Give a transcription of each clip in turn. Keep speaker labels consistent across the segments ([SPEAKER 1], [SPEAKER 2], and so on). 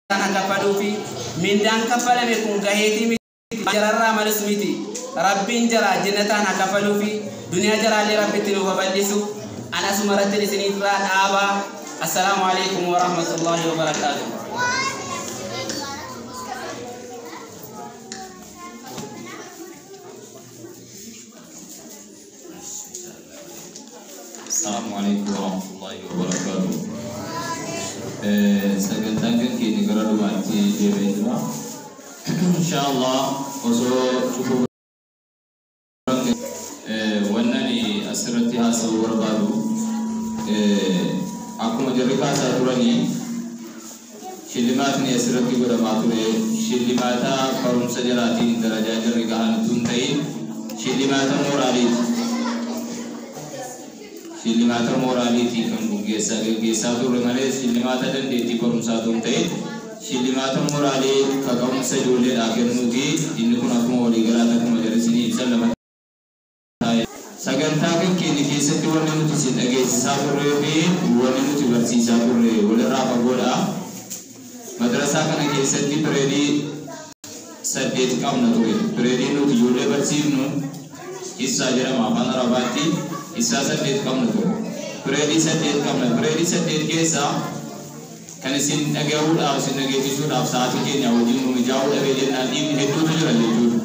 [SPEAKER 1] Tanah kapalufi mindang kapalame kun gaheti jararra malusmiti rabbin jara jannatan kapalufi dunia jara li rabbitin wa ballisu ana sumaratin sinitra aba. Assalamu alaikum warahmatullahi wabarakatuh.
[SPEAKER 2] Assalamualaikum warahmatullahi wabarakatuh. Sagantaan kini gara duwati jebedna. Insyaallah oso cukup wannani asirati hasu warbadu. Aku majarika saturani shilimatni asirati gora mature shilimata karum sajarati daraja jarrigahan tuntain shilimata moraliti kan gesa tu remale shilimata dan deti karum satum tain shilimata morali kagam sajule akhir nugi ini pun aku mau digerak aku majar sini sallama sagantaa kan kini keessatti wanni nuti si dhageessisaa turree fi wanni nuti barsiisaa turre walirraa fagoodha. Madrasaa kana keessatti pireedii 8 qabna ture. Pireedii nuti ijoollee barsiifnu Issaa jedhama afaan Arabaatti. Issaa 8 qabna ture. Pireedii 8 qabna. Pireedii 8 keessaa kan isin dhagahuudhaaf isin dhageessisuudhaaf sa'aatii keenya wajjin nu mijaa'uu dhabee jennaan dhiibni hedduutu jira jechuudha.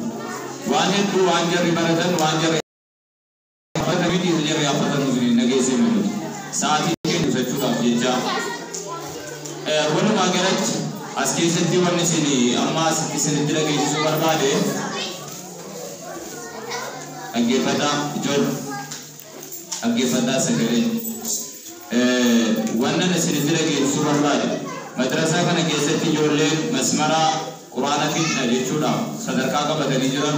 [SPEAKER 2] Waan hedduu waan jarri baratan waan jarri video jari apa tanuzuri nagese mulu saat ini sesuatu jeja wanu magarat aski senti wani sini amma sini dilage jisu barbade agge pada segere wannan sini dilage jisu barbade madrasa kana ke senti jolle masmara qur'ana kitna jechuda sadarka ka badani jiran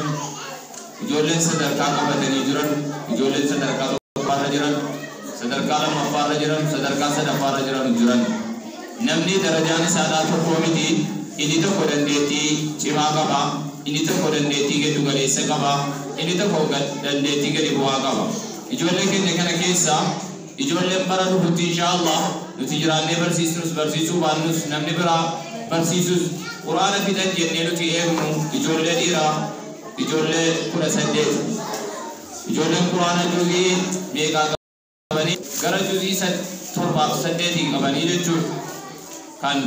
[SPEAKER 2] ijoolleen sadarkaa qabatanii jiran ijoolleen sadarkaa tokkoffaarra jiran sadarkaa lammaffaarra jiran sadarkaa sadaffaarra jiran namni darajaan isaadhaa tokko miti inni tokko dandeettii cimaa qaba inni tokko dandeettii giddu galeessa qaba inni tokko dandeettii gadi bu'aa qaba. Ijoollee keenya kana keessa ijoolleen bara dhufutti inshaallah nuti jiraannee barsiisuu baannus namni biraa barsiisus quraana fidan jennee nuti eegnu ijoollee dhiiraa ijoollee 18 ijoolleen quraana juzii meeqa qabanii gara juzii 7 qabanii jechuudha kan